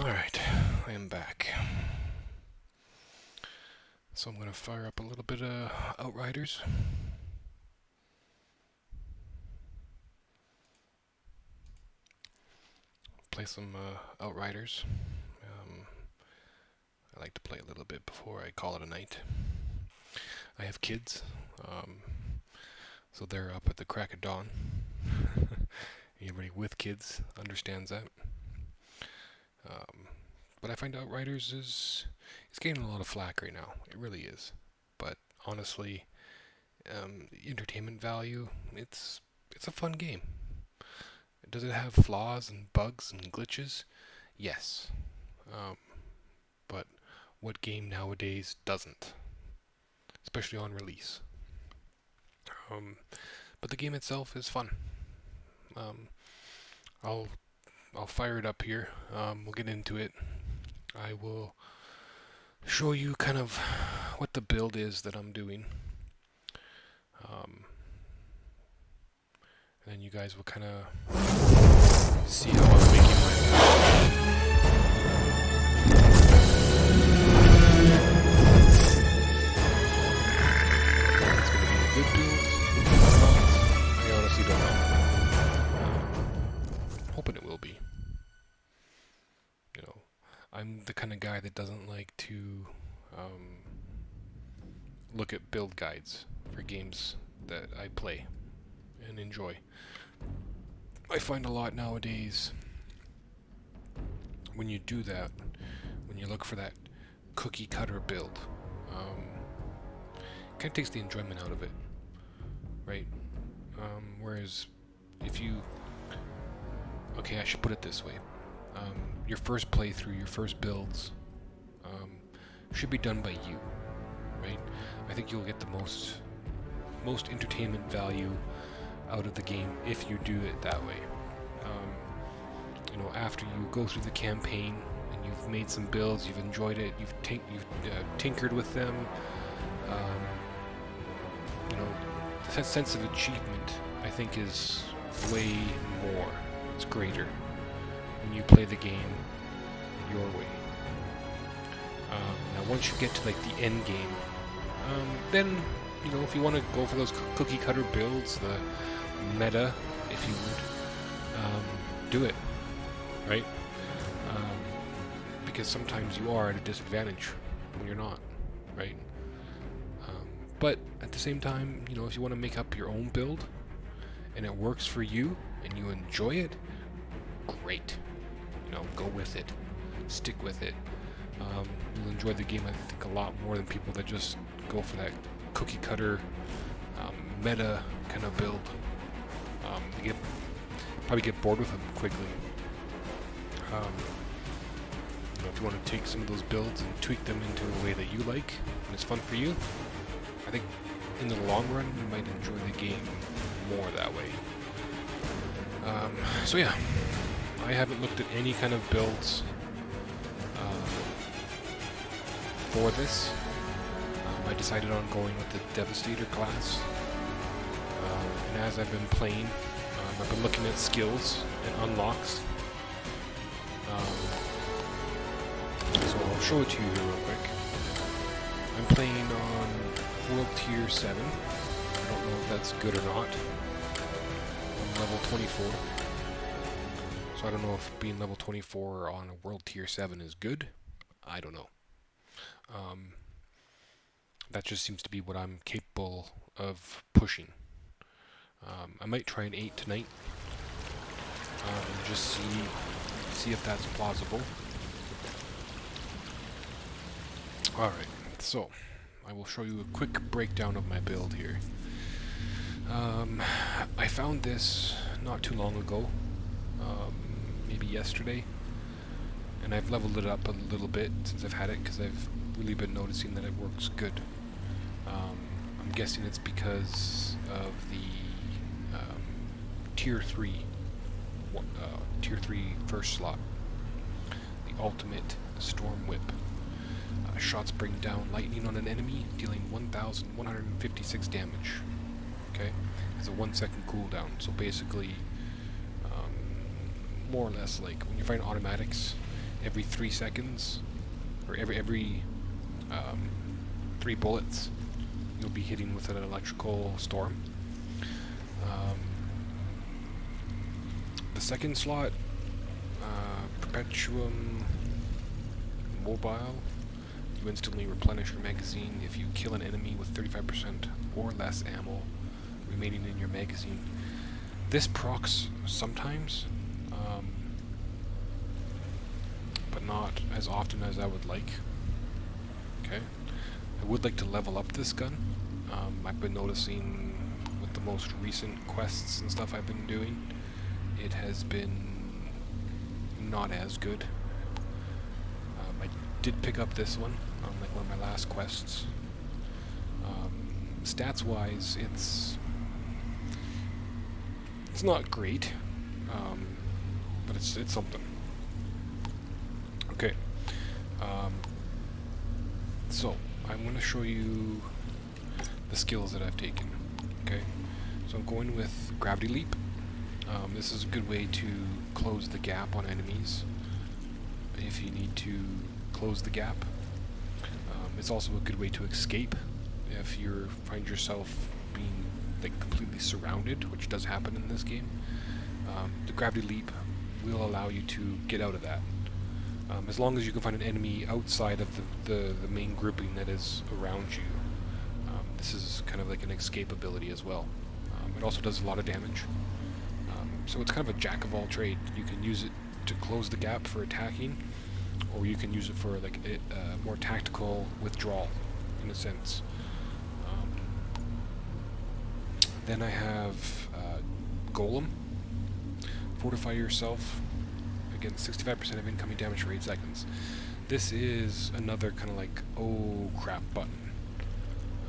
Alright, I am back. So I'm going to fire up a little bit of Outriders. Play some Outriders. I like to play a little bit before I call it a night. I have kids, so they're up at the crack of dawn. Anybody with kids understands that. But I find Outriders is getting a lot of flack right now. It really is. But honestly, entertainment value, it's a fun game. Does it have flaws and bugs and glitches? Yes. But what game nowadays doesn't? Especially on release. But the game itself is fun. I'll fire it up here. We'll get into it. I will show you kind of what the build is that I'm doing. And then you guys will kind of see how I'm making my It's going to be a good build. I honestly don't know. Hoping it will be. You know, I'm the kind of guy that doesn't like to look at build guides for games that I play and enjoy. I find a lot nowadays when you do that, when you look for that cookie cutter build, it kind of takes the enjoyment out of it, right? Whereas if you, okay, I should put it this way, your first playthrough, your first builds, should be done by you, right? I think you'll get the most entertainment value out of the game if you do it that way. You know, after you go through the campaign and you've made some builds, you've enjoyed it, you've tinkered with them, you know, that sense of achievement, I think, is way more. It's greater when you play the game your way. Now, once you get to like the end game, then, you know, if you want to go for those cookie cutter builds, the meta, if you would, do it, right? Because sometimes you are at a disadvantage when you're not, right? But at the same time, you know, if you want to make up your own build and it works for you and you enjoy it, great. You know, go with it, stick with it. You'll enjoy the game, I think, a lot more than people that just go for that cookie cutter meta kind of build. You probably get bored with them quickly. You know, if you want to take some of those builds and tweak them into a way that you like and it's fun for you, I think in the long run you might enjoy the game more that way. So yeah, I haven't looked at any kind of builds for this. I decided on going with the Devastator class, and as I've been playing, I've been looking at skills and unlocks. So I'll show it to you here real quick. I'm playing on World Tier 7. I don't know if that's good or not. I'm level 24. So I don't know if being level 24 on a World Tier 7 is good. I don't know. That just seems to be what I'm capable of pushing. I might try an 8 tonight. And just see if that's plausible. Alright, so I will show you a quick breakdown of my build here. I found this not too long ago, maybe yesterday, and I've leveled it up a little bit since I've had it because I've really been noticing that it works good. I'm guessing it's because of the Tier 3 first slot, the ultimate Storm Whip. Shots bring down lightning on an enemy, dealing 1,156 damage. Okay, it's a 1 second cooldown. So basically, more or less like when you find automatics, every 3 seconds, or every 3 bullets, you'll be hitting with an electrical storm. The second slot, Perpetuum Mobile, you instantly replenish your magazine if you kill an enemy with 35% or less ammo remaining in your magazine. This procs sometimes, but not as often as I would like. Okay, I would like to level up this gun. I've been noticing with the most recent quests and stuff I've been doing, it has been not as good. I did pick up this one on like one of my last quests. Stats wise, it's not great, but it's something. Okay, so I'm going to show you the skills that I've taken. Okay, so I'm going with Gravity Leap. This is a good way to close the gap on enemies if you need to close the gap. It's also a good way to escape if you find yourself being like completely surrounded, which does happen in this game. The Gravity Leap will allow you to get out of that. As long as you can find an enemy outside of the main grouping that is around you. This is kind of like an escape ability as well. It also does a lot of damage. So it's kind of a jack of all trade. You can use it to close the gap for attacking, or you can use it for like a more tactical withdrawal, in a sense. Then I have Golem. Fortify yourself against 65% of incoming damage for 8 seconds. This is another kind of like, oh crap button.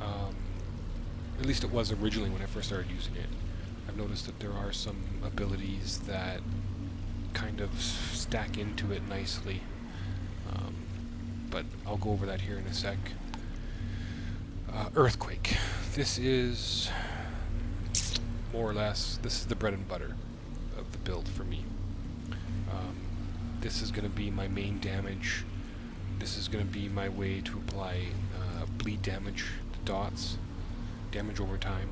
At least it was originally when I first started using it. I've noticed that there are some abilities that kind of stack into it nicely. But I'll go over that here in a sec. Earthquake. This is more or less, this is the bread and butter of the build for me. This is going to be my main damage. This is going to be my way to apply bleed damage to dots, damage over time.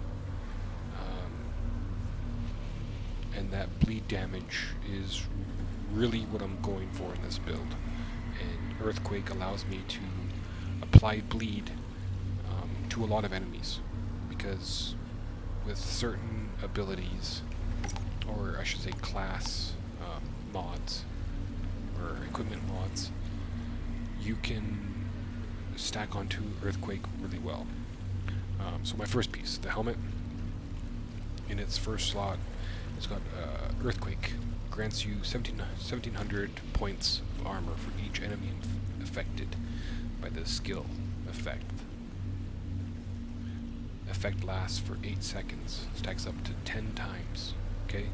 And that bleed damage is really what I'm going for in this build. And Earthquake allows me to apply bleed to a lot of enemies, because with certain abilities, or I should say class mods, or equipment mods, you can stack onto Earthquake really well. So my first piece, the helmet, in its first slot, it's got Earthquake. Grants you 1700 points of armor for each enemy affected by the skill effect. Effect lasts for 8 seconds. Stacks up to 10 times. Okay?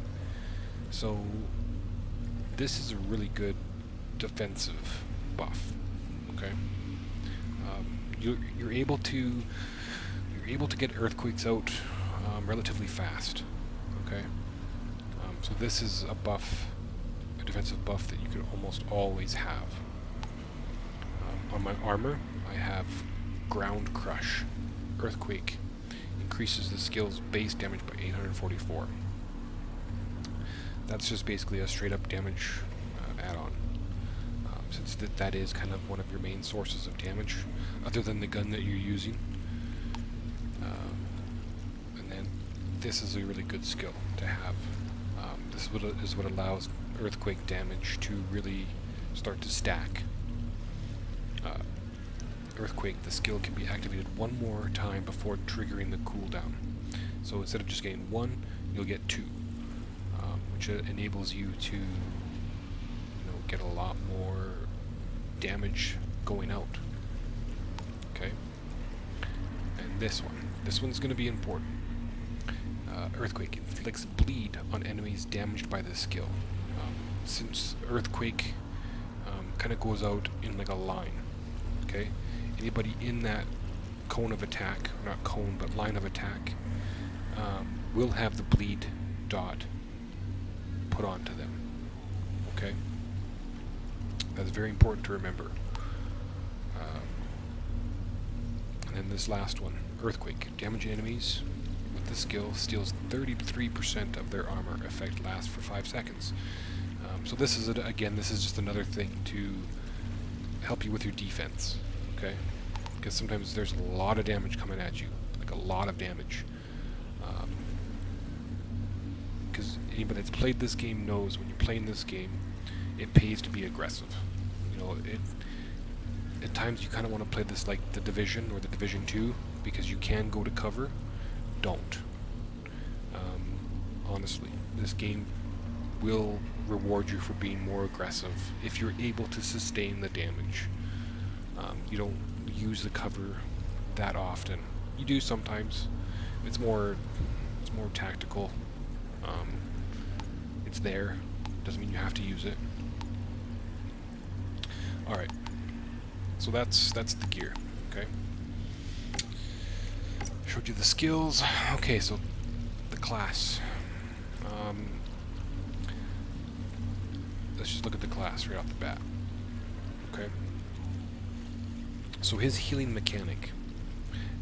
So this is a really good defensive buff. Okay? You're able to get earthquakes out relatively fast. Okay? So this is a buff, a defensive buff that you could almost always have. On my armor, I have Ground Crush. Earthquake increases the skill's base damage by 844. That's just basically a straight up damage add-on. Since that is kind of one of your main sources of damage, other than the gun that you're using. And then this is a really good skill to have. This is what allows earthquake damage to really start to stack. Earthquake, the skill can be activated one more time before triggering the cooldown. So instead of just getting 1, you'll get 2, which enables you to, get a lot more damage going out. Okay. And this one's going to be important. Earthquake inflicts bleed on enemies damaged by this skill. Since Earthquake kind of goes out in like a line, okay? Anybody in that cone of attack, or not cone, but line of attack, will have the bleed dot put onto them, okay? That's very important to remember. And then this last one, Earthquake. Damage enemies with this skill steals 33% of their armor. Effect lasts for 5 seconds. So this is, again, this is just another thing to help you with your defense, okay? Because sometimes there's a lot of damage coming at you, like a lot of damage. Because anybody that's played this game knows when you're playing this game, it pays to be aggressive. You know, at times you kind of want to play this like the Division or the Division 2, because you can go to cover. Don't. Honestly, this game will reward you for being more aggressive if you're able to sustain the damage. You don't use the cover that often. You do sometimes. It's more tactical. It's there. Doesn't mean you have to use it. All right. So that's the gear. Okay. Showed you the skills. Okay, so the class. Let's just look at the class right off the bat. Okay. So his healing mechanic.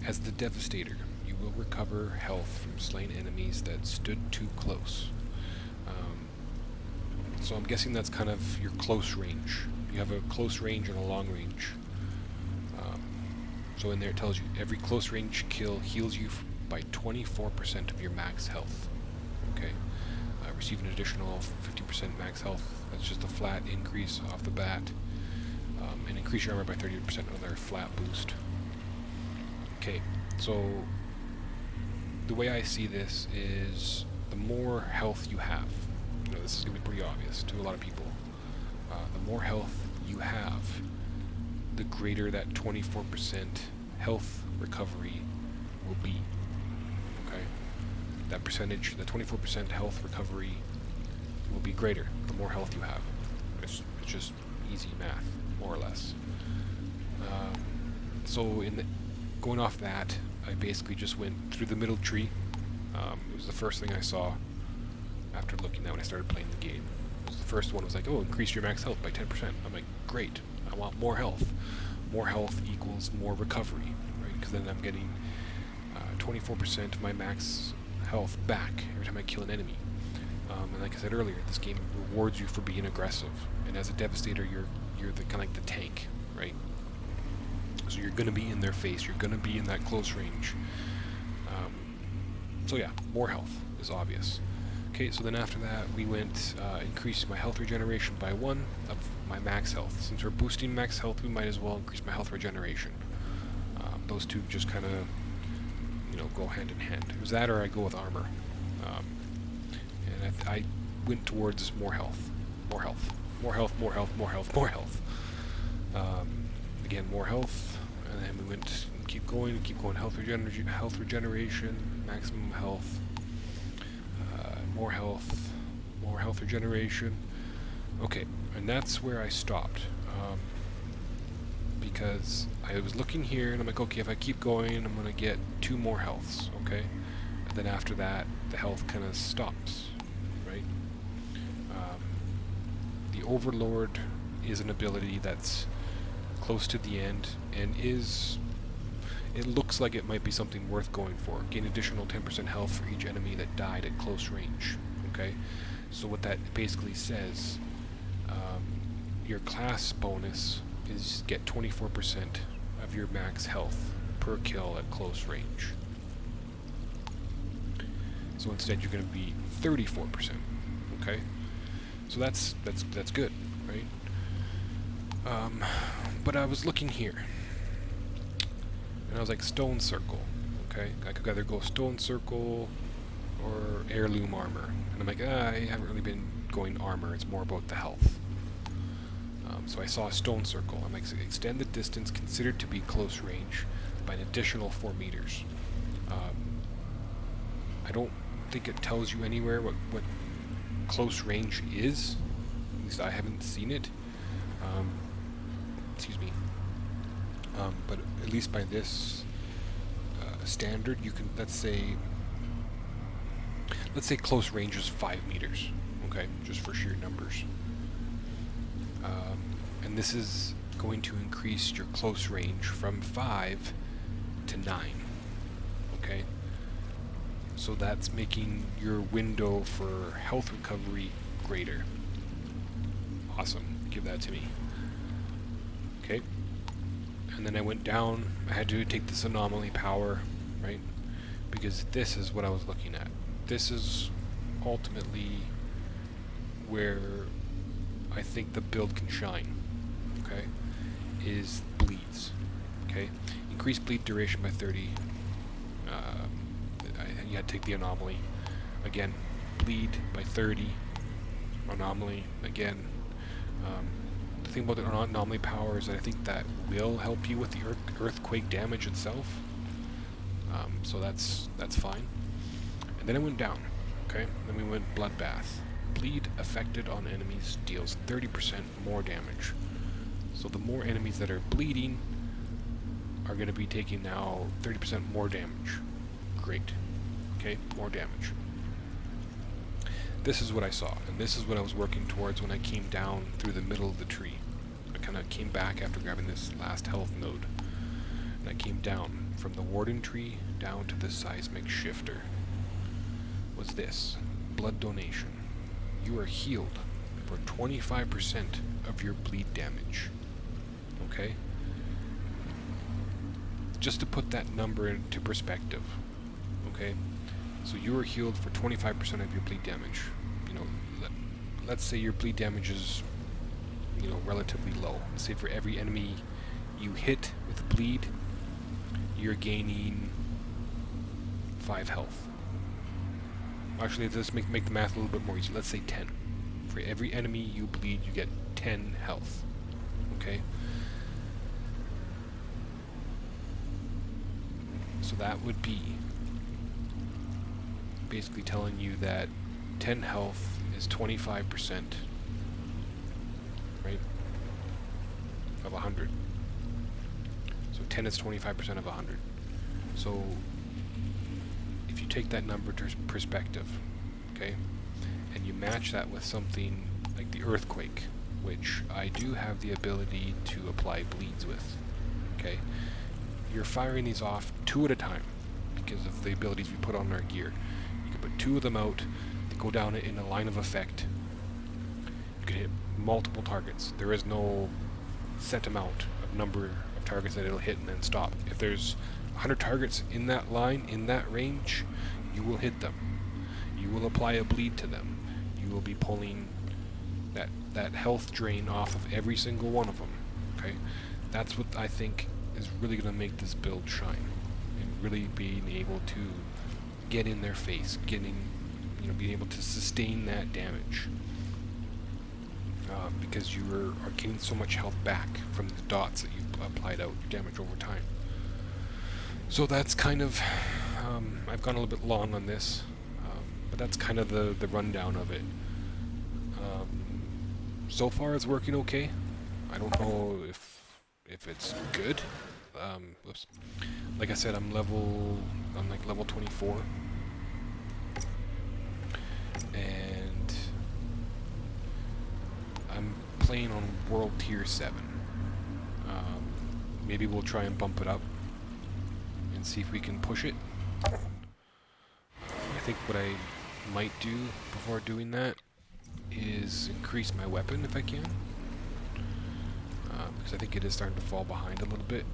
As the Devastator, you will recover health from slain enemies that stood too close. So I'm guessing that's kind of your close range. You have a close range and a long range. So in there it tells you every close range kill heals you by 24% of your max health. Okay. Receive an additional 50% max health. That's just a flat increase off the bat. And increase your armor by 30%, another flat boost. Okay, so the way I see this is the more health you have, you know, this is going to be pretty obvious to a lot of people, the more health you have, the greater that 24% health recovery will be. Okay? That percentage, the 24% health recovery will be greater the more health you have. It's just easy math, more or less. So going off that, I basically just went through the middle tree. It was the first thing I saw after looking at when I started playing the game. It was the first one was like, oh, increase your max health by 10%. I'm like, great, I want more health. More health equals more recovery, right? Because then I'm getting 24% of my max health back every time I kill an enemy. And like I said earlier, this game rewards you for being aggressive. And as a Devastator, you're the kind of like the tank, right? So you're going to be in their face. You're going to be in that close range. So yeah, more health is obvious. Okay, so then after that, we went increase my health regeneration by 1 of my max health. Since we're boosting max health, we might as well increase my health regeneration. Those two just kind of, you know, go hand in hand. It was that or I go with armor. And I went towards more health. More health. More health, more health, more health, more health. Again, more health. And then we went and keep going, health regeneration, maximum health, more health regeneration. Okay, and that's where I stopped. Because I was looking here and I'm like, okay, if I keep going, I'm gonna get 2 more healths, okay? And then after that, the health kind of stops, right? The Overlord is an ability that's close to the end and it looks like it might be something worth going for. Gain additional 10% health for each enemy that died at close range. Okay, so what that basically says, your class bonus is get 24% of your max health per kill at close range. So instead you're going to be 34%. Okay, so that's good, right? But I was looking here, and I was like, stone circle, okay? I could either go stone circle or heirloom armor. And I'm like, I haven't really been going armor, it's more about the health. So I saw a stone circle. I'm like, extend the distance considered to be close range by an additional 4 meters. I don't think it tells you anywhere what close range is. At least I haven't seen it. Excuse me. But at least by this standard, you can, let's say close range is 5 meters, okay, just for sheer numbers. And this is going to increase your close range from 5 to 9. Okay? So that's making your window for health recovery greater. Awesome. Give that to me. Okay. And then I went down. I had to take this anomaly power, right? Because this is what I was looking at. This is ultimately where I think the build can shine. Okay? Is bleeds. Okay? Increase bleed duration by 30. You had to take the anomaly. Again, bleed by 30. Anomaly again. The thing about the anomaly power is that I think that will help you with the earthquake damage itself. So that's fine. And then I went down. Okay. Then we went bloodbath. Bleed affected on enemies deals 30% more damage. So the more enemies that are bleeding are going to be taking now 30% more damage. Great. Okay, more damage. This is what I saw, and this is what I was working towards when I came down through the middle of the tree. I kind of came back after grabbing this last health node. And I came down from the warden tree down to the seismic shifter. What's this? Blood donation. You are healed for 25% of your bleed damage. Okay? Just to put that number into perspective. Okay? So you are healed for 25% of your bleed damage. You know, let's say your bleed damage is, you know, relatively low. Let's say for every enemy you hit with bleed, you're gaining 5 health. Actually, let's make the math a little bit more easy. Let's say 10. For every enemy you bleed, you get 10 health. Okay? So that would be basically telling you that 10 health is 25%, right, of 100. So 10 is 25% of 100. So if you take that number to perspective, okay, and you match that with something like the earthquake, which I do have the ability to apply bleeds with, okay, you're firing these off 2 at a time because of the abilities we put on our gear. You can put 2 of them out, they go down in a line of effect. You can hit multiple targets. There is no set amount of number of targets that it'll hit and then stop. If there's 100 targets in that line, in that range, you will hit them. You will apply a bleed to them. You will be pulling that health drain off of every single one of them. Okay? That's what I think is really going to make this build shine. And really being able to get in their face, being able to sustain that damage. Because you are getting so much health back from the dots that you applied out damage over time. So that's kind of, I've gone a little bit long on this, but that's kind of the rundown of it. So far it's working okay. I don't know if it's good. Oops. Like I said, I'm like level 24. And I'm playing on World Tier 7. Maybe we'll try and bump it up and see if we can push it. I think what I might do before doing that is increase my weapon if I can. Because I think it is starting to fall behind a little bit.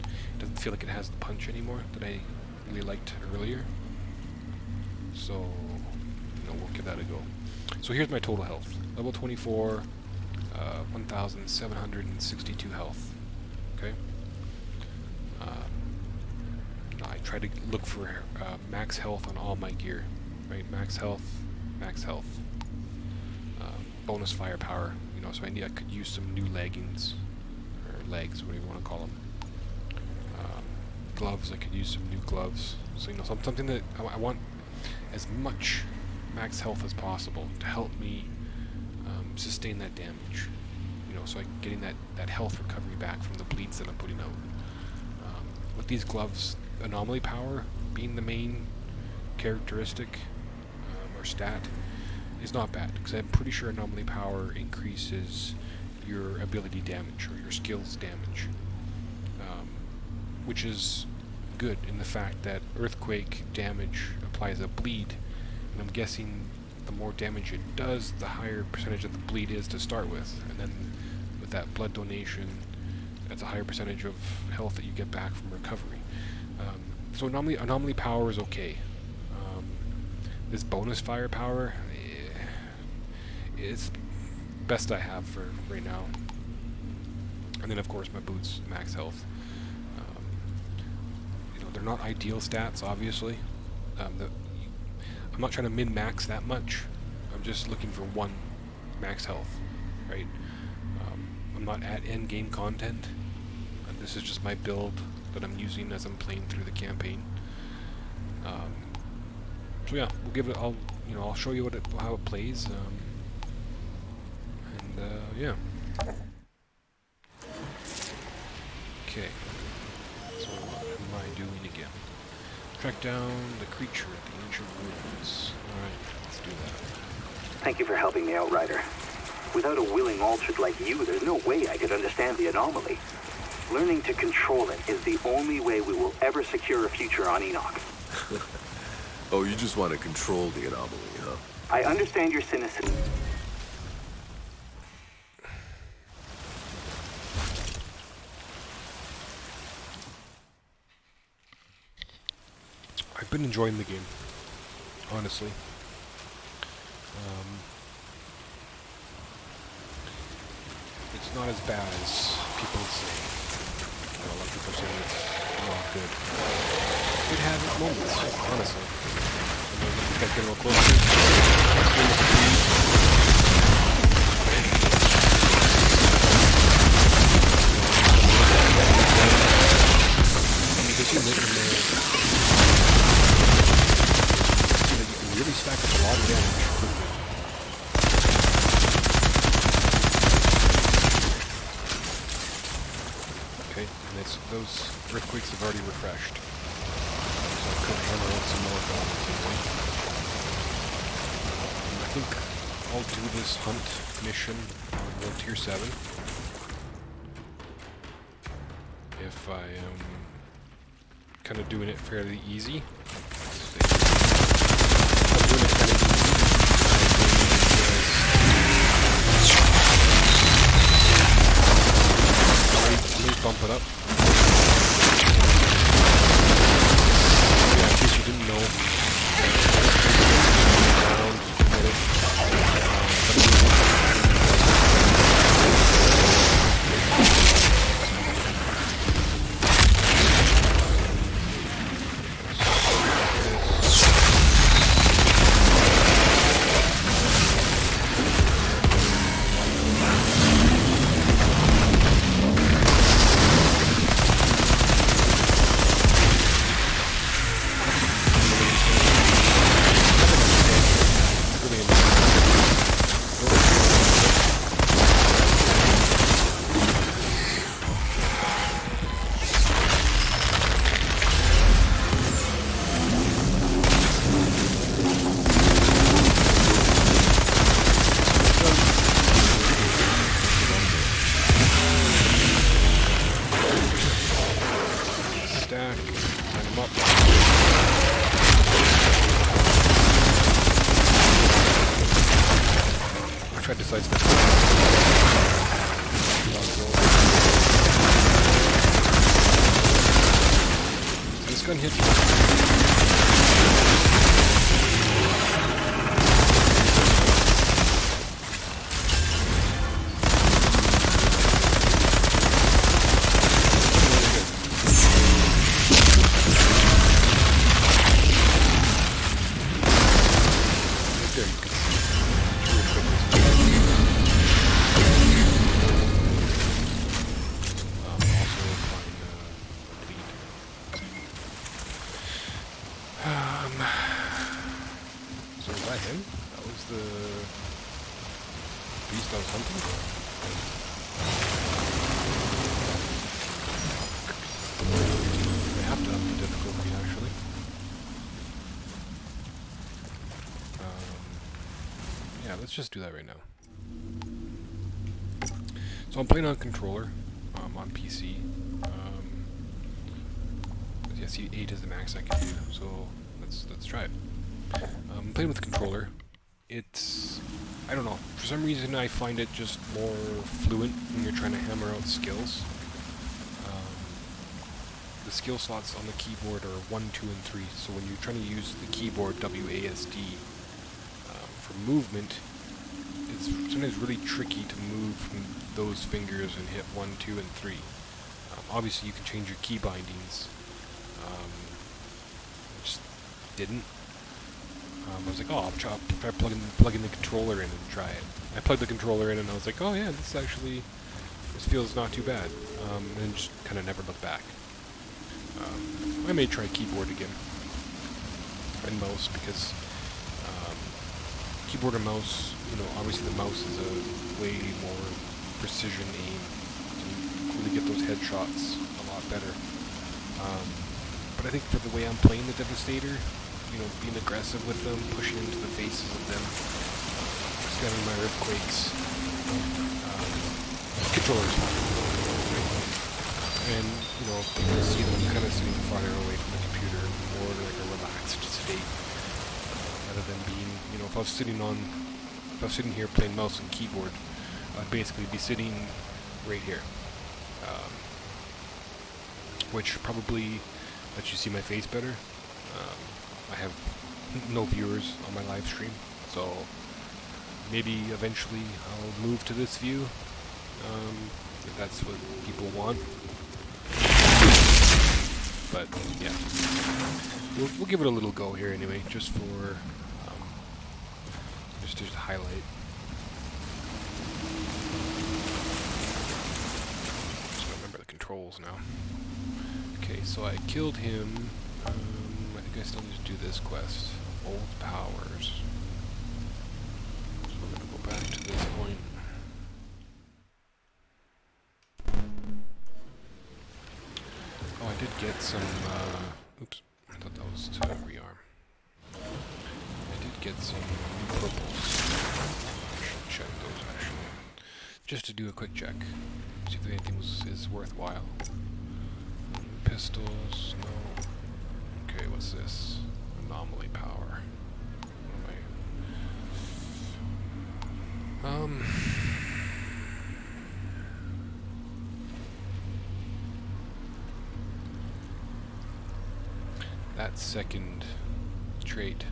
It doesn't feel like it has the punch anymore that I really liked earlier. So, we'll give that a go. So here's my total health. Level 24, 1,762 health. Okay? I try to look for max health on all my gear. Right? Max health. Bonus firepower. So I could use some new leggings. Or legs, whatever you want to call them. Gloves, I could use some new gloves. So, something that I want as much max health as possible to help me sustain that damage. So I'm getting that health recovery back from the bleeds that I'm putting out. With these gloves, anomaly power being the main characteristic or stat is not bad, because I'm pretty sure anomaly power increases your ability damage or your skills damage, which is good in the fact that earthquake damage applies a bleed, and I'm guessing the more damage it does, the higher percentage of the bleed is to start with, and then with that blood donation, that's a higher percentage of health that you get back from recovery. So anomaly power is okay. This bonus firepower, it's best I have for right now. And then of course my boots max health. You know, they're not ideal stats, obviously. I'm not trying to min-max that much. I'm just looking for 1 max health, right? I'm not at end game content. This is just my build that I'm using as I'm playing through the campaign. So yeah, we'll give it. I'll show you how it plays. Yeah. Okay. So what am I doing again? Track down the creature at the ancient ruins. Alright, let's do that. Thank you for helping me, Outrider. Without a willing altered like you, there's no way I could understand the anomaly. Learning to control it is the only way we will ever secure a future on Enoch. Oh, you just want to control the anomaly, huh? I understand your cynicism. I've been enjoying the game, honestly. It's not as bad as people say. You know, a lot of people say it's not good. It has its moments, honestly. I mean, if you guys get a little closer, you can really stack up a lot of damage quickly. Okay, and those earthquakes have already refreshed. So I could hammer out some more goblins anyway. I think I'll do this hunt mission on world tier 7. If I am kind of doing it fairly easy. I'm doing it kind of easy. Let me bump it up. Yeah, in case you didn't know. This gun hits let's just do that right now. So I'm playing on controller, on PC. Yeah, see, 8 is the max I can do. So let's try it. I'm playing with the controller. It's, I don't know, for some reason I find it just more fluent when you're trying to hammer out skills. The skill slots on the keyboard are 1, 2, and 3, so when you're trying to use the keyboard WASD for movement, it's sometimes really tricky to move from those fingers and hit 1, 2, and 3. Obviously you can change your key bindings. I just didn't. I was like, oh, I'll try plugging the controller in and try it. I plugged the controller in and I was like, oh yeah, this feels not too bad. And just kind of never looked back. I may try keyboard again. And mouse, because keyboard and mouse, you know, obviously the mouse is a way more precision aim. You can really get those headshots a lot better. But I think for the way I'm playing the Devastator, you know, being aggressive with them, pushing into the faces of them, spamming my earthquakes, controller's fine. And, you know, you can see them kind of sitting farther away from the computer, more like a relaxed state, rather than being, you know, if I was sitting here playing mouse and keyboard, I'd basically be sitting right here. Which probably lets you see my face better. I have no viewers on my live stream, so maybe eventually I'll move to this view, if that's what people want. But yeah, we'll give it a little go here anyway, just for just to highlight. Just gotta remember the controls now. Okay, so I killed him. I think I still need to do this quest. Old powers. So we're gonna go back to this point. Oh, I did get some, oops, I thought that was to rearm. I did get some new purples. I should check those actually. Just to do a quick check. See if anything is worthwhile. Pistols, no. Okay, what's this? Anomaly power. What am I? That second trait,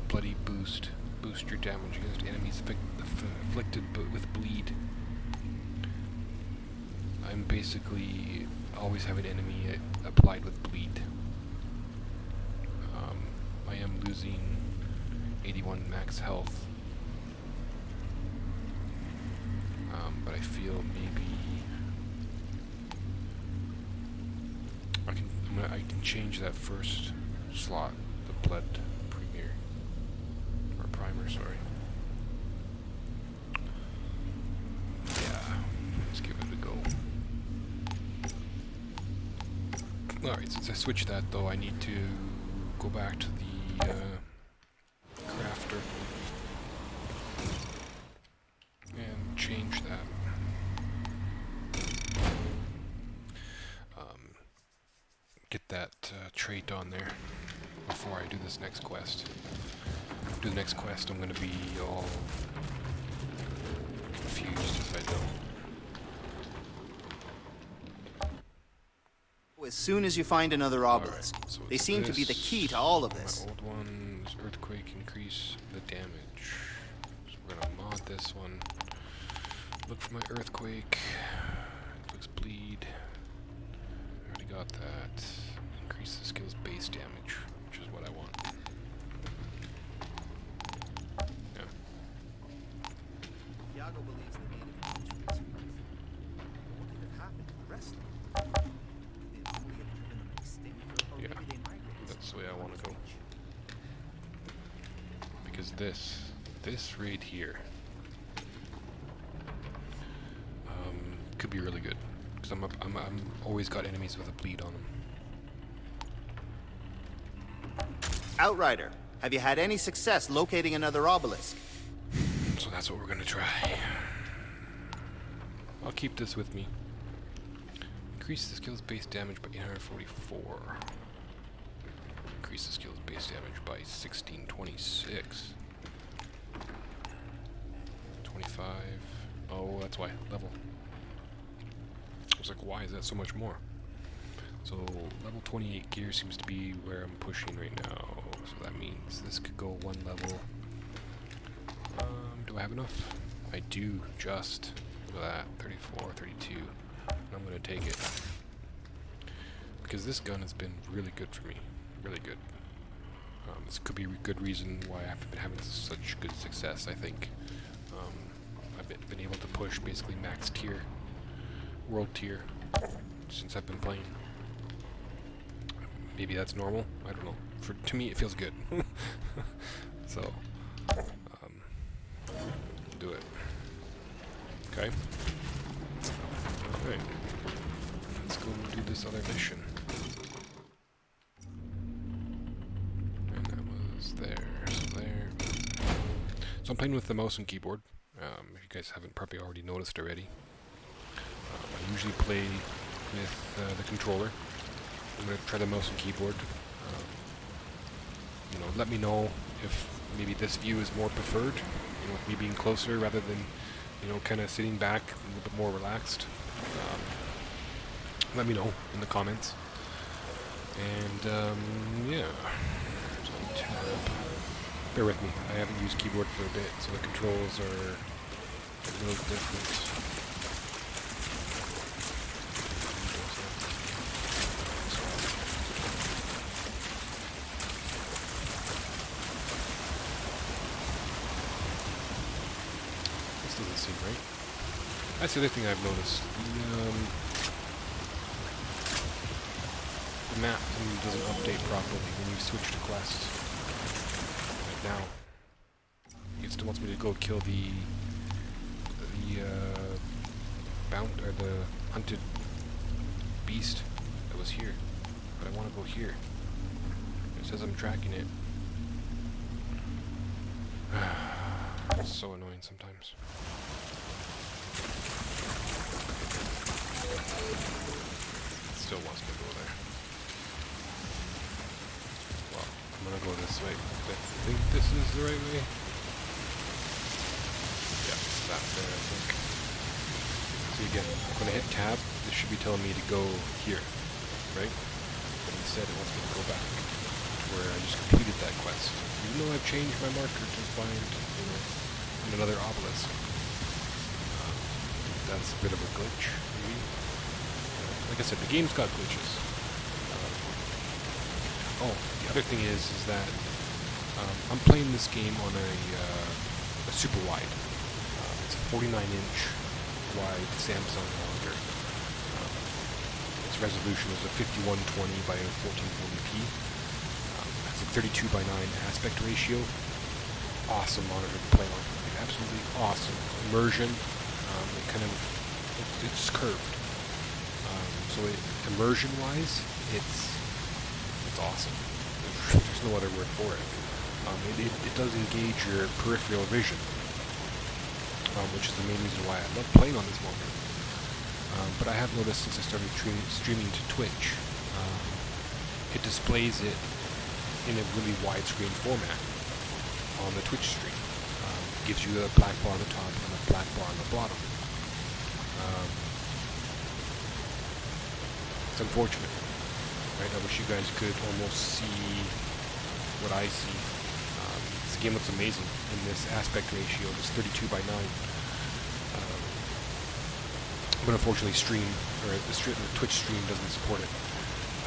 Bloody Boost. Boost your damage against enemies afflicted with bleed. I'm basically always have an enemy applied with bleed. I am losing 81 max health. But I feel maybe I can change that first slot, the blood premier or primer, sorry. Yeah, let's give it a go. Alright, since I switched that though, I need to go back to the crafter and change that. Get that trait on there before I do this next quest. Do the next quest, I'm going to be all confused if I don't. As soon as you find another obelisk, Right, so they seem to be the key to all of this. My old one is earthquake, increase the damage. So we're going to mod this one. Look for my earthquake. It looks bleed. Already got that. Increase the skill's base damage, which is what I want. Yeah. Iago believes the native creature is real. What could have happened to the rest of them? Did we have driven them extinct, or Yeah, maybe they migrated that's the way I somewhere want to go. else? Because this right here, could be really good. Because I'm always got enemies with a bleed on them. Outrider, have you had any success locating another obelisk? So that's what we're gonna try. I'll keep this with me. Increase the skill's base damage by 844. Increase the skill's base damage by 1626. 25. Oh, that's why. Level. I was like, why is that so much more? So, level 28 gear seems to be where I'm pushing right now. So that means this could go one level. Do I have enough? I do, just. Look at that. 34, 32. And I'm going to take it. Because this gun has been really good for me. Really good. This could be a good reason why I've been having such good success, I think. I've been able to push basically max tier, world tier, since I've been playing. Maybe that's normal. I don't know. To me, it feels good. So, do it. Okay. Alright. Let's go do this other mission. And that was there. So there. So I'm playing with the mouse and keyboard. If you guys haven't probably already noticed already. I usually play with the controller. I'm going to try the mouse and keyboard. You know, let me know if maybe this view is more preferred. You know, with me being closer rather than, you know, kind of sitting back a little bit more relaxed. Let me know in the comments. And yeah. So tab. Bear with me. I haven't used keyboard for a bit, so the controls are a little different. Doesn't seem right. That's the other thing I've noticed. The map doesn't update properly when you switch to quest. Like now, it still wants me to go kill the hunted beast that was here, but I want to go here. It says I'm tracking it. It's so annoying sometimes. Still wants me to go there. Well, I'm gonna go this way. I think this is the right way. Yeah, it's that there, I think. So again, when I hit tab, this should be telling me to go here, right? But instead it wants me to go back to where I just completed that quest. Even though I've changed my marker to find, you know, another obelisk. That's a bit of a glitch, maybe. Like I said, the game's got glitches. Oh, the other thing is that I'm playing this game on a super wide. It's a 49-inch wide Samsung monitor. Its resolution is a 5120 by a 1440p. Has a 32 by 9 aspect ratio. Awesome monitor to play on. Like, absolutely awesome. Immersion. It's curved. So immersion-wise, it's awesome. There's no other word for it. It does engage your peripheral vision, which is the main reason why I love playing on this monitor. But I have noticed since I started streaming to Twitch, it displays it in a really widescreen format on the Twitch stream. Gives you a black bar on the top and a black bar on the bottom. It's unfortunate, right? I wish you guys could almost see what I see. This game looks amazing in this aspect ratio, this 32 by 9. But unfortunately, the Twitch stream doesn't support it.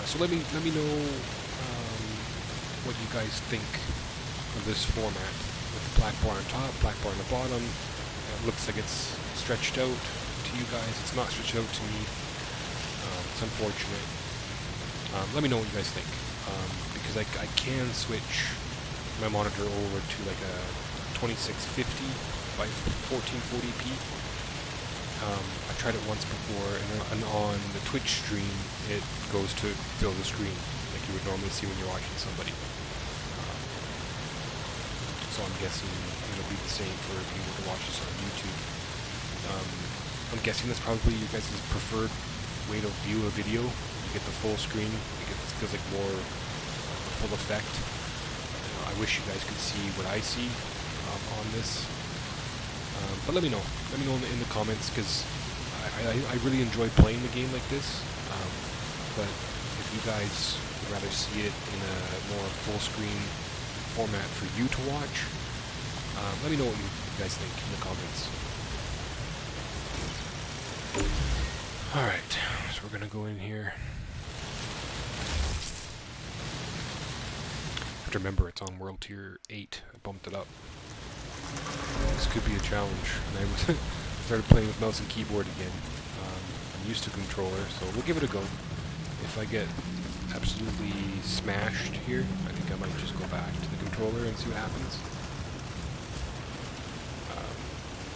So let me know what you guys think of this format. With the black bar on top, black bar on the bottom. It looks like it's stretched out to you guys. It's not stretched out to me. It's unfortunate. Let me know what you guys think. Because I can switch my monitor over to like a 2650 by 1440p. I tried it once before, and on the Twitch stream, it goes to fill the screen like you would normally see when you're watching somebody. So I'm guessing it'll be the same for people to watch this on YouTube. I'm guessing that's probably your guys' preferred way to view a video. You get the full screen. It feels like more full effect. I wish you guys could see what I see on this. But let me know. Let me know in the comments, because I really enjoy playing the game like this. But if you guys would rather see it in a more full screen format for you to watch, let me know what you guys think in the comments. Alright, so we're gonna go in here. Have to remember it's on World Tier 8. I bumped it up. This could be a challenge. And I started playing with mouse and keyboard again. I'm used to controller, so we'll give it a go. If I get absolutely smashed here, I think I might just go back to the controller and see what happens.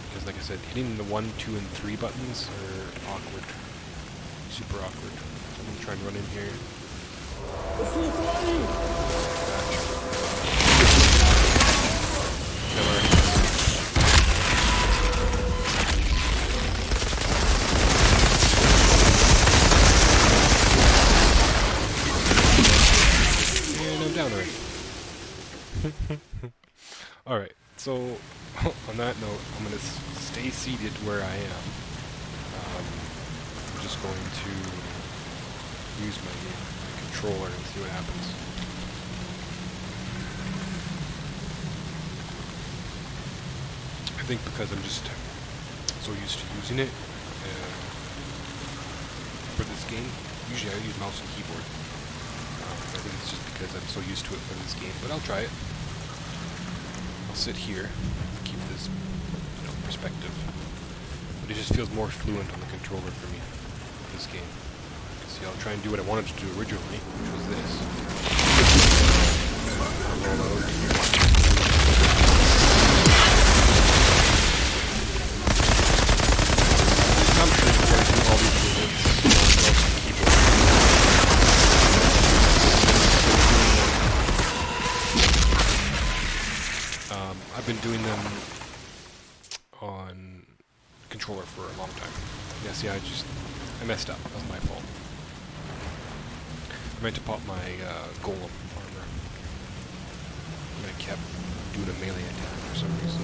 Because like I said, hitting the 1, 2, and 3 buttons are awkward. Super awkward. So I'm going to try and run in here. And I'm down already. Alright, so on that note, I'm going to stay seated where I am. I'm just going to use my controller and see what happens. I think because I'm just so used to using it for this game. Usually I use mouse and keyboard. I think it's just because I'm so used to it for this game, but I'll try it. I'll sit here, keep this, perspective. But it just feels more fluent on the controller for me, this game. See, I'll try and do what I wanted to do originally, which was this. Roll out. I'm sure you guys do all these movements on mouse and keyboard. I've been doing them on controller for a long time. Yeah, see, I messed up. That was my fault. I meant to pop my Golem armor. And I kept doing a melee attack for some reason.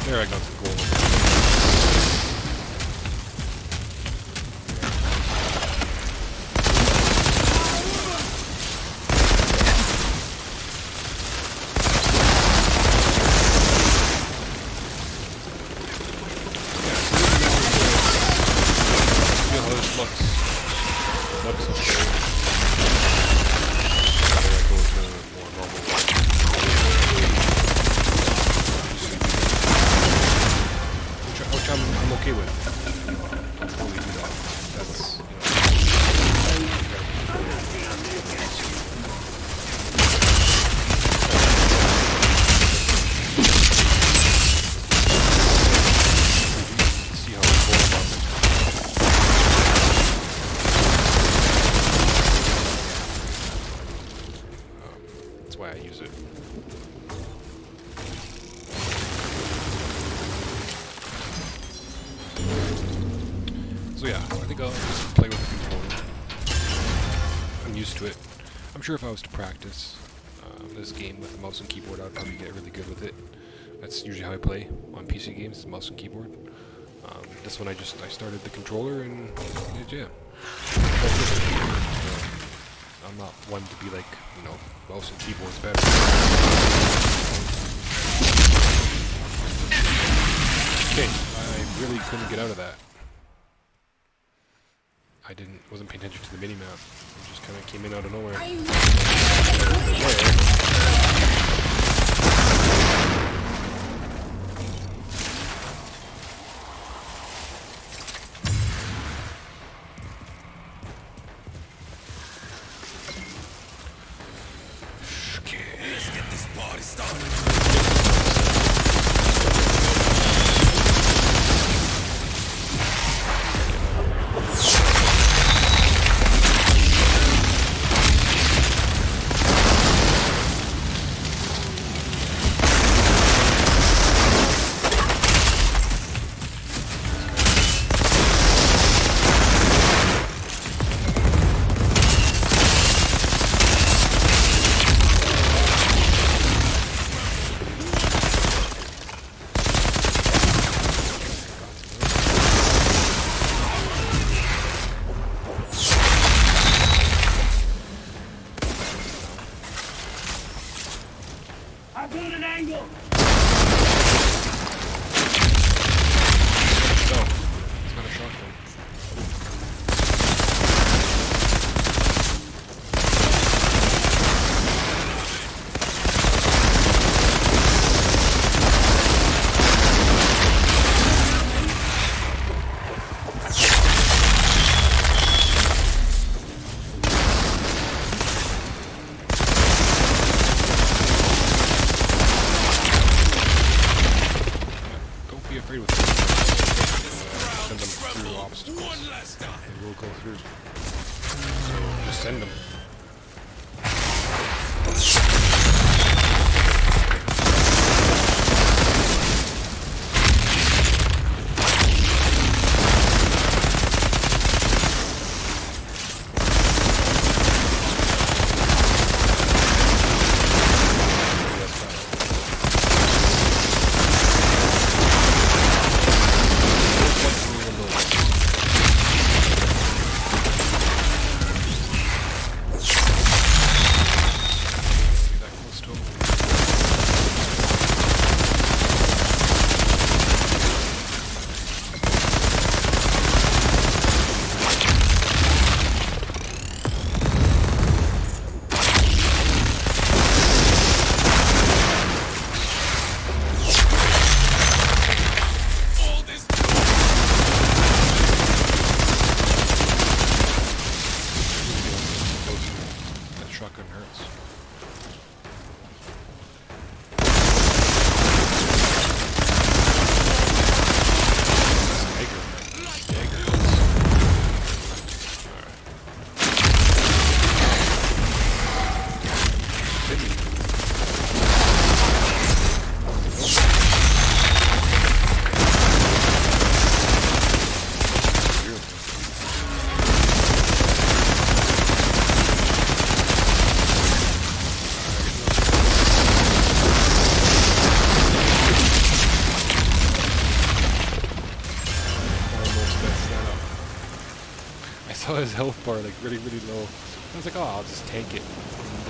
There, I got the Golem. I'm okay with it. I'll totally do that. That's, see how it's going about it. That's why I use it. So yeah, I think I'll just play with the controller. I'm used to it. I'm sure if I was to practice this game with the mouse and keyboard, I'd probably get really good with it. That's usually how I play on PC games, mouse and keyboard. This one I started the controller and yeah. I'm not one to be like, mouse and keyboard's better. Okay, I really couldn't get out of that. I wasn't paying attention to the mini-map. It just kind of came in out of nowhere. So, it's not a shotgun. Don't be afraid with them. Send them through obstacles. They will go through. So just send them. Shotgun hurts. I saw his health bar like really low. I was like, oh, I'll just tank it and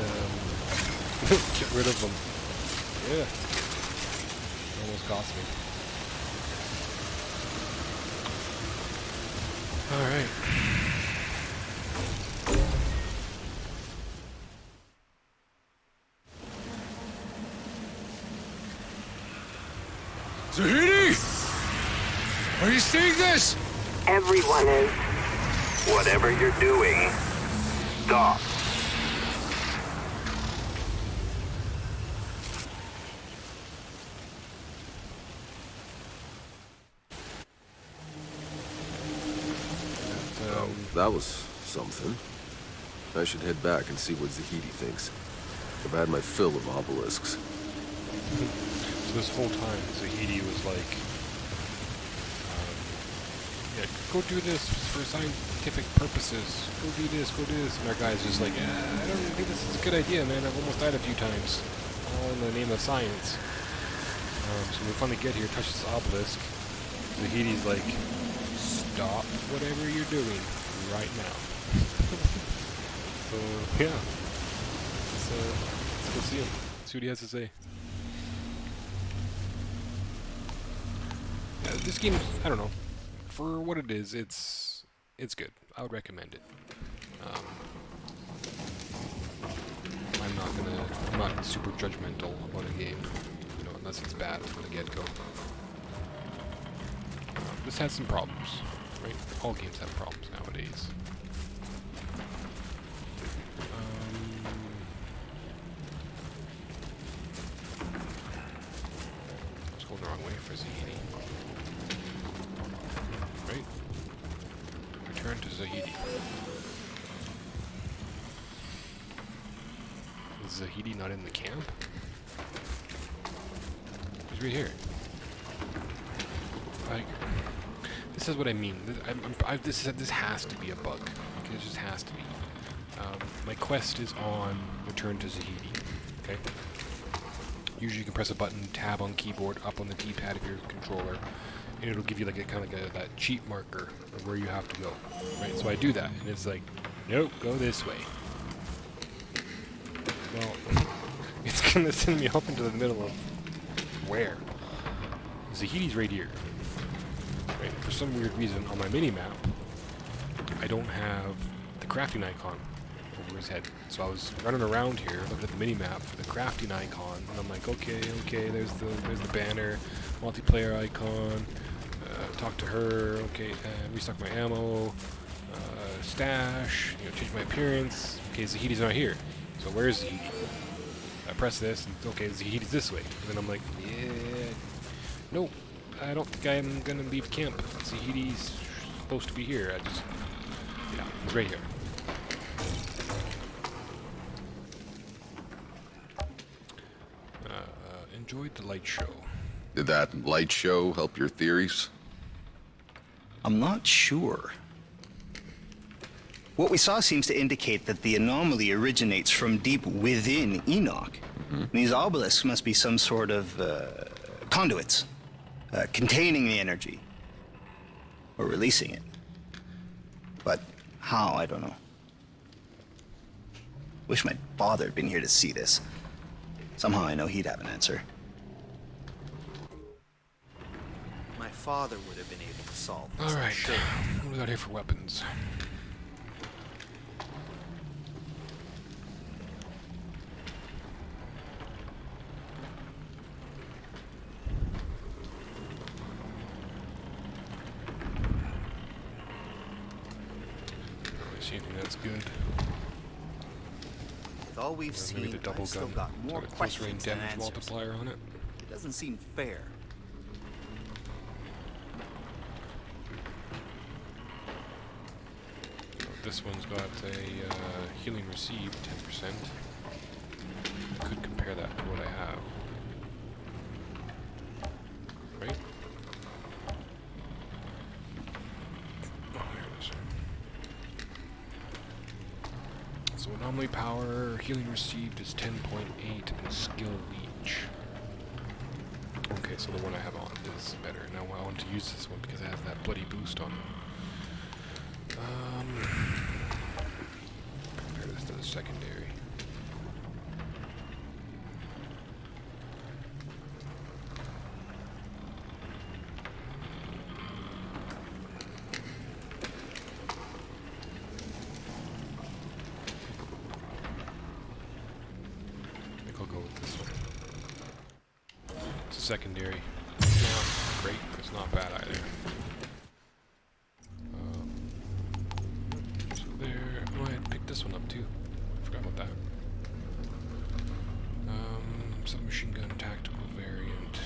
get rid of him. Yeah, almost cost me. All right. Zahidi! Are you seeing this? Everyone is. Whatever you're doing, stop. That was something. I should head back and see what Zahidi thinks. I've had my fill of obelisks. So this whole time, Zahidi was like, yeah, go do this for scientific purposes. Go do this, go do this. And our guy's just like, I don't think this is a good idea, man. I've almost died a few times. All in the name of science. So when we finally get here, touch this obelisk. Zahidi's like, stop whatever you're doing right now. So, yeah. Let's go see him. See what he has to say. This game, I don't know. For what it is, it's good. I would recommend it. I'm not super judgmental about a game, you know, unless it's bad from the get-go. This has some problems, right? All games have problems nowadays. I was going the wrong way for Zahidi. Right? Return to Zahidi. Is Zahidi not in the camp? He's right here. Like, this is what I mean. This has to be a bug. Okay, it just has to be. My quest is on Return to Zahidi. Okay. Usually you can press a button, tab on keyboard, up on the D-pad of your controller, and it'll give you like a kind of like that cheat marker of where you have to go. Right. So I do that, and it's like, nope, go this way. Well, it's gonna send me off into the middle of where? Zahedi's right here. Right? For some weird reason, on my mini-map, I don't have the crafting icon over his head. So I was running around here, looking at the mini-map for the crafting icon, and I'm like, okay, there's the banner, multiplayer icon, talk to her, okay, restock my ammo, stash, change my appearance. Okay, Zahedi's not here. So where's Zahedi? I press this, and okay, Zahedi's this way. And then I'm like, yeah, nope, I don't think I'm gonna leave camp. Zahedi's supposed to be here. Yeah, he's right here. Enjoyed the light show. Did that light show help your theories? I'm not sure. What we saw seems to indicate that the anomaly originates from deep within Enoch. These obelisks must be some sort of conduits, containing the energy, or releasing it. But how, I don't know. Wish my father had been here to see this. Somehow I know he'd have an answer. My father would have been able to solve this. Alright, Sure. what do we got here for weapons? Don't really see anything that's good. With all we've Maybe seen, the double I've still gun. got more Got a close range questions than damage answers. multiplier on it. It doesn't seem fair. This one's got a healing received 10%. I could compare that to what I have. Right? Oh, there it is. So anomaly power, healing received is 10.8, and skill leech. Okay, so the one I have on is better. Now I want to use this one because it has that bloody boost on it. Compare this to the secondary. I think I'll go with this one. It's a secondary. It's not great, but it's not bad either. This one up too. Forgot about that. Submachine gun tactical variant.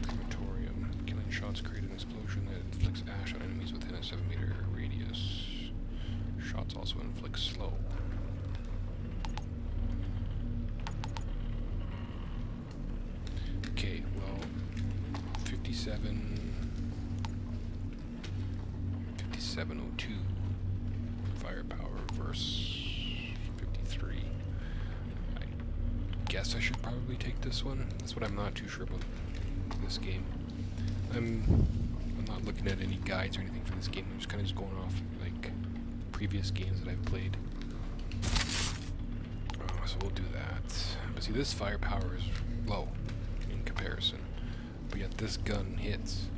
Crematorium. Killing shots create an explosion that inflicts ash on enemies within a 7-meter radius. Shots also inflict slow. Okay, well, 5702. Firepower versus 53. I guess I should probably take this one. That's what I'm not too sure about this game. I'm not looking at any guides or anything for this game. I'm just kind of going off like previous games that I've played. So we'll do that. But see, this firepower is low in comparison, but yet this gun hits.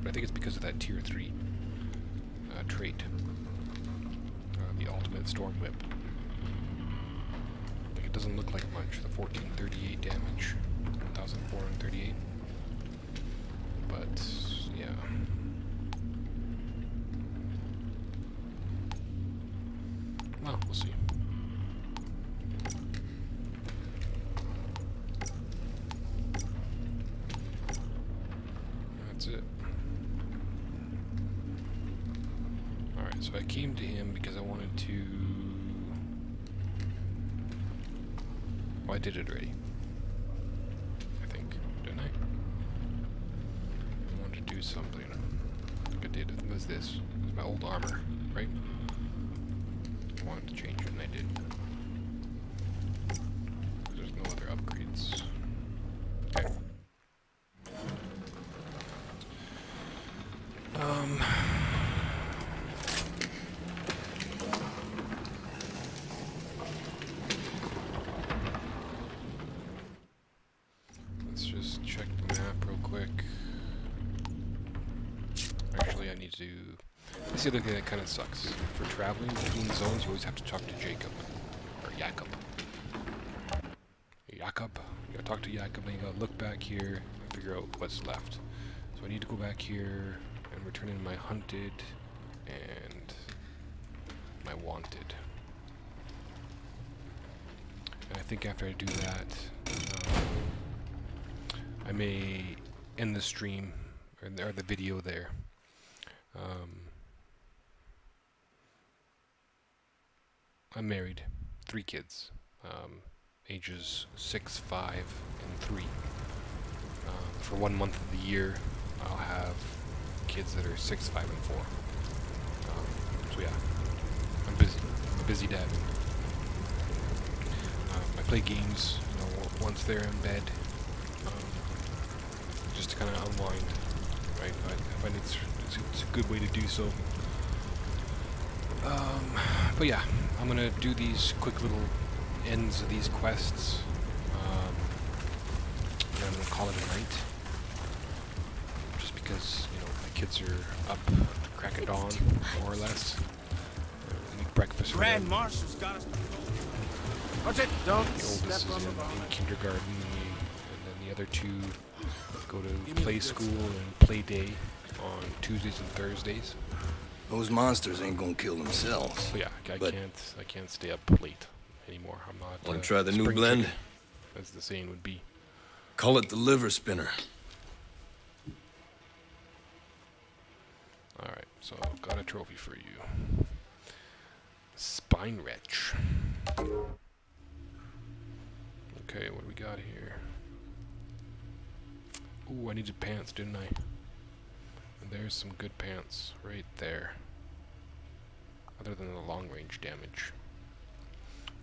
But I think it's because of that tier 3 trait. The ultimate storm whip. Like, it doesn't look like much, the 1438 damage, 1438. But yeah. Well, we'll see. That's it. Alright, so I came to him because I wanted to... Well, I did it already. I think. Didn't I? I wanted to do something. I think I did. It was this. It was my old armor, right? I wanted to change it, and I did. There's no other upgrades. Okay. That's the other thing that kind of sucks. For traveling between zones, you always have to talk to Jacob. Or Jakob. Jakob. You gotta talk to Jakob, and you gotta look back here and figure out what's left. So I need to go back here and return in my hunted and my wanted. And I think after I do that, I may end the stream or the video there. I'm married, 3 kids, ages 6, 5, and 3. For 1 month of the year, I'll have kids that are 6, 5, and 4. So yeah, I'm busy. I'm a busy dad. I play games, you know, once they're in bed, just to kind of unwind. Right? I find it's a good way to do so. But yeah, I'm gonna do these quick little ends of these quests, and I'm gonna call it a night. Just because, you know, my kids are up at the crack of dawn, more or less. We need breakfast for Grand them. Marshal's got us. Watch it! Don't The oldest step on is the in ball. kindergarten, and then the other 2 go to play school and play day on Tuesdays and Thursdays. Those monsters ain't gonna kill themselves. So yeah, I But- can't stay up late anymore. I'm not. Wanna try the new spring blend? chicken, as the saying would be. Call it the liver spinner. All right, so I've got a trophy for you. Spine wretch. Okay, what do we got here? Ooh, I needed pants, didn't I? And there's some good pants right there. Other than the long range damage.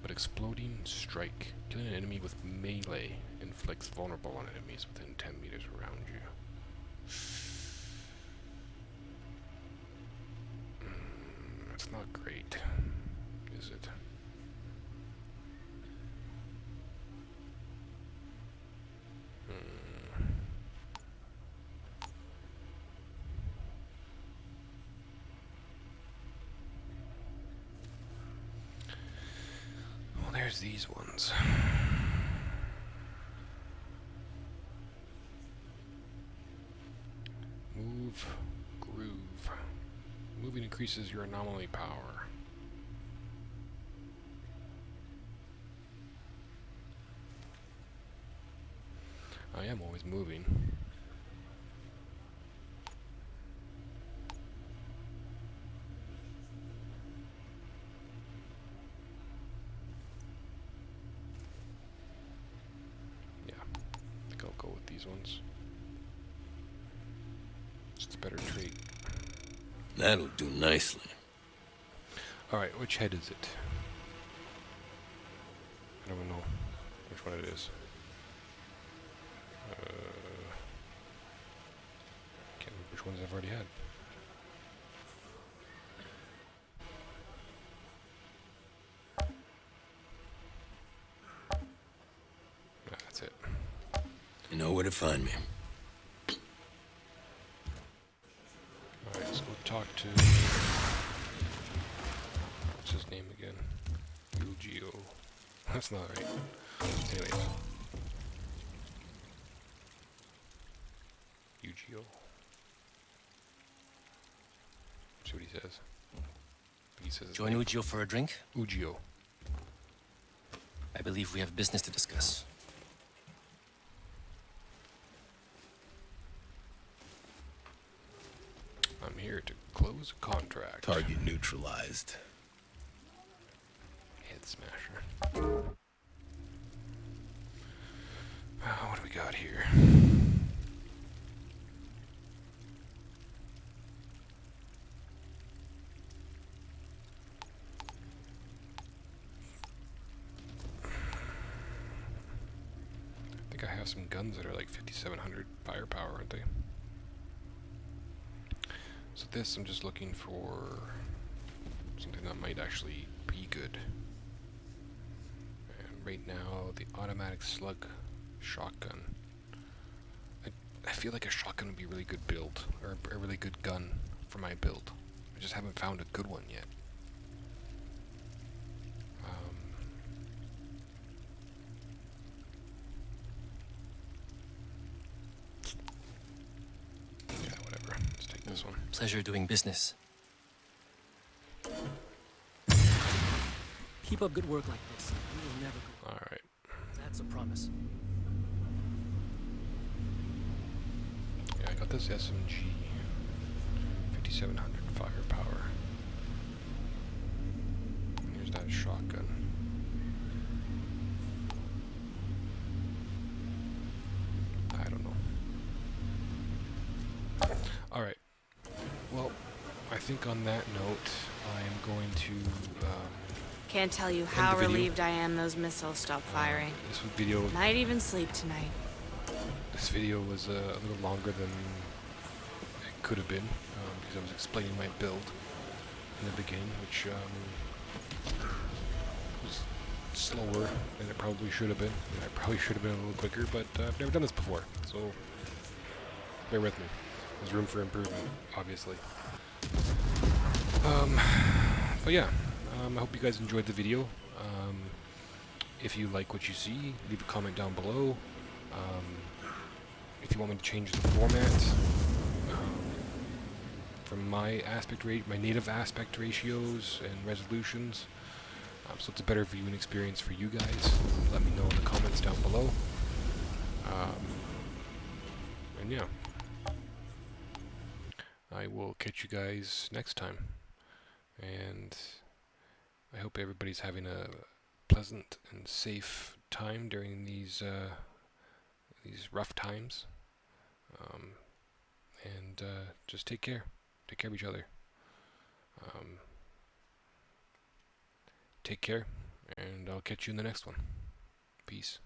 But exploding strike. Killing an enemy with melee inflicts vulnerable on enemies within 10 meters around you. That's not great, is it? Well, there's these ones. Move, groove. Moving increases your anomaly power. I am always moving. Yeah, I think I'll go with these ones. It's a better trait. That'll do nicely. Alright, which head is it? I don't know which one it is. Can't remember which ones I've already had. That's it. You know where to find me. Alright, let's go talk to... What's his name again? Ugio. That's not right. Anyways. Ugio. See what he says. He says his Join name. Ugio for a drink? Ugio. I believe we have business to discuss. I'm here to close a contract. Target neutralized. Head smasher. What do we got here? I think I have some guns that are like 5,700 firepower, aren't they? So this, I'm just looking for something that might actually be good. And right now, the automatic slug shotgun. I feel like a shotgun would be a really good build, or a really good gun for my build. I just haven't found a good one yet. Yeah, whatever. Let's take this one. Pleasure doing business. Keep up good work like this. You will never go. All right. That's a promise. Yeah, I got this SMG. 5700 firepower. Here's that shotgun. I don't know. Alright. Well, I think on that note, I am going to Can't tell you end how the video. relieved I am those missiles stopped firing. This video Might even sleep tonight. This video was a little longer than it could have been because I was explaining my build in the beginning, which was slower than it probably should have been. I probably should have been a little quicker, but I've never done this before, so bear with me. There's room for improvement, obviously. But yeah, I hope you guys enjoyed the video. If you like what you see, leave a comment down below. If you want me to change the format from my my native aspect ratios and resolutions, so it's a better viewing experience for you guys, let me know in the comments down below. And yeah, I will catch you guys next time, and I hope everybody's having a pleasant and safe time during these rough times. And just take care of each other. Take care, and I'll catch you in the next one. Peace.